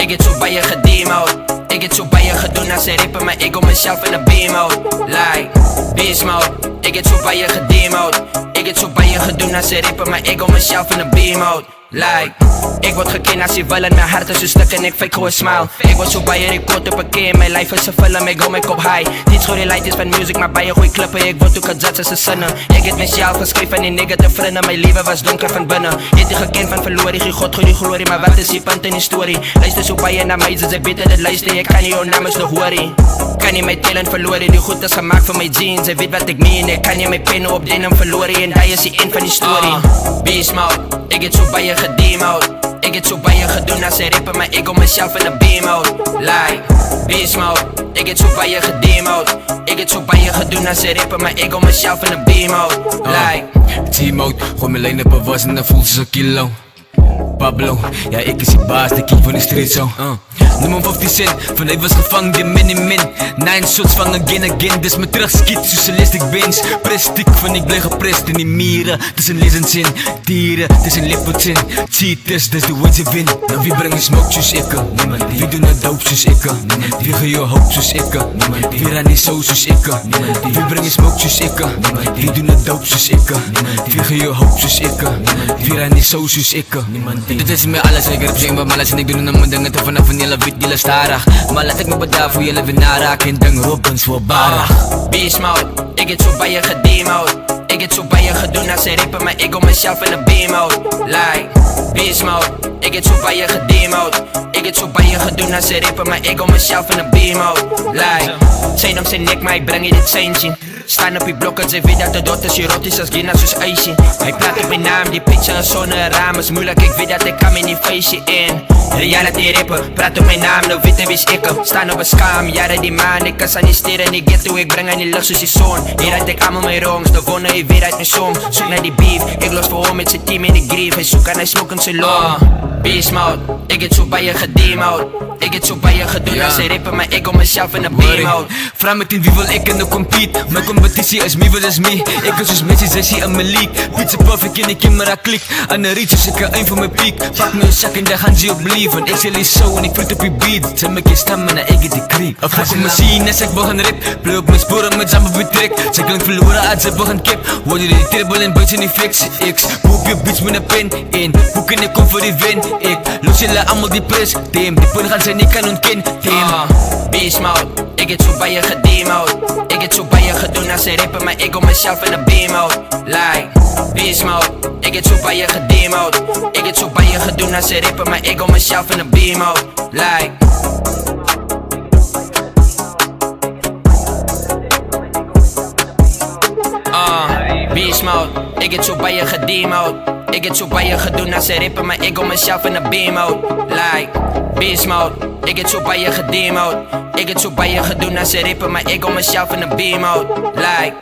Ik het zo bij je gedemoed. Ik het zo bij je gedoen als ze rippen mijn ego mezelf in de beamout. Like, beast mode. Ik het zo bij je gedemoed. Ik het zo bij je gedoen als ze rippen mijn ego mezelf in de beamout. Like, ik word gekend als je wil en mijn hart is zo stuk en ik fake gewoon smile. Ik word zo bij je record op een keer, mijn life is een film, ik go mijn kop high. Niet zo light is van music, maar bij je goeie klippen, ik word ook gejudged als een sinner. Ik heb mezelf geschreven en die nigga te vrienden, mijn leven was donker van binnen. Je hebt je gekend van verloren, geen god, goeie glorie, maar wat is die punt in die story? Luister zo bij je naar mij, dus ik weet dat het luister, ik kan niet jouw namens nog worry. Kan je mijn talent verloren, die goed is gemaakt van mijn jeans, ik weet wat ik meen, ik kan je mijn pennen op denim verloren en daar is die end van die story. Beast mode, ik het zo bij je gedemoed. Ik het zo bij je gedoen als ze rippen mijn ego mezelf in de beamout. Like, beast mode, ik het zo bij je gedemoed. Ik het zo bij je gedoen als ze rippen mijn ego mezelf in de beamout. Like, T-mode, gooi mijn lijnen bewas en dan voelt ze zo'n kilo. Pablo, ja ik is die baas, de king van de street zo. Noem hem 50 cent, van hij was gevangen, die min. 9 shots van again, dus me terug skiet, socialistic bins. Prestik van ik blijf geprest in die mieren. Tussen lezens in, dieren, tussen lippels in. Cheaters, dus de wins win. Nou wie brengt smoke zoals ik? Wie doen het dope zoals ik? Wie ga je hoop zoals ik? Wie ran niet zo zoals ik? Wie brengt smoke zoals ik? Wie doen het dope zoals ik? Wie ga je hoop zoals ik? Wie ran niet zo zoals ik? Dit is me alles, ik heb geen malas en ik doe mijn dingen te vanaf een hele wit die starig. Maar laat ik me bedaven voor jullie weer naraken en ding Robins voor bara. beast mode, ik het zo bij je gedemoed. Ik het zo bij je gedoen als ze rippen mijn ego mezelf in de beamout. Like, beast mode, ik het zo bij je gedemoed. Ik het zo bij je gedoen als ze rippen mijn ego mezelf in de beamout. Like, zijn om zijn nek, maar ik breng je dit zijn zien. Staan op die blokken, ze weet dat de dotters hier rot is als Gina zoals ijsje. Hij praat op mijn naam, die picture en zonder raam is moeilijk, ik weet dat ik kan me niet feestje in. Reality rappen, praat op mijn naam, nou weet wie is ik. Staan op een schaam, jaren die maan, ik kan ze niet steren, die ghetto, ik breng aan die lucht zoals die zon. Hier uit ik allemaal mijn wrongs, de wonnen hij weer uit mijn som. Zoek naar die beef, ik los voor hem met zijn team in de grief. Hij zoekt en hij smoke in zijn long. Beast mode, ik het zo bij je gedemoed. Ik het zo bij je gedoen als ze rippen mijn ego mezelf in de beamout. Vraag me wie wil ik in de compete. Mijn competitie is me versus me. Ik is zoals Messi, zij zie in mijn league. Pizza puff, ik in de camera klik. Aan de reach, dus ik kan een van mijn piek. Pak me een zak en daar gaan ze op leven. Ik zit zo en ik vlieg op je beat. Ze me geen stem en ik get die creep. Of als ik me zien en zeg begin rip. Play op mijn sporen met z'n betrek. Ze klinkt verloren uit, ze begin kip. Worden die triple en buiten die fix. X, boek je beats met een pen in. Hoe kan ik kom voor die win? Ik los jullie allemaal die pres. Team, die punt gaan zijn, ik kan ontkennen. Team, beast mode, ik het zo bij je gedemoed. Ik het zo bij je gedoen als ze rippen mijn ego mezelf in de beamout. Like, beast mode, ik het zo bij je gedemoed. Ik het zo bij je gedoen als ze rippen mijn ego mezelf in de beamout. Like, beast mode, ik het zo bij je gedemoed. Ik het zo bij je gedoen als ze rippen mijn ego mezelf in de beamout. Like, beast mode, ik het zo bij je gedemoed. Ik het zo bij je gedoen als ze rippen mijn ego mezelf in de beamout. Like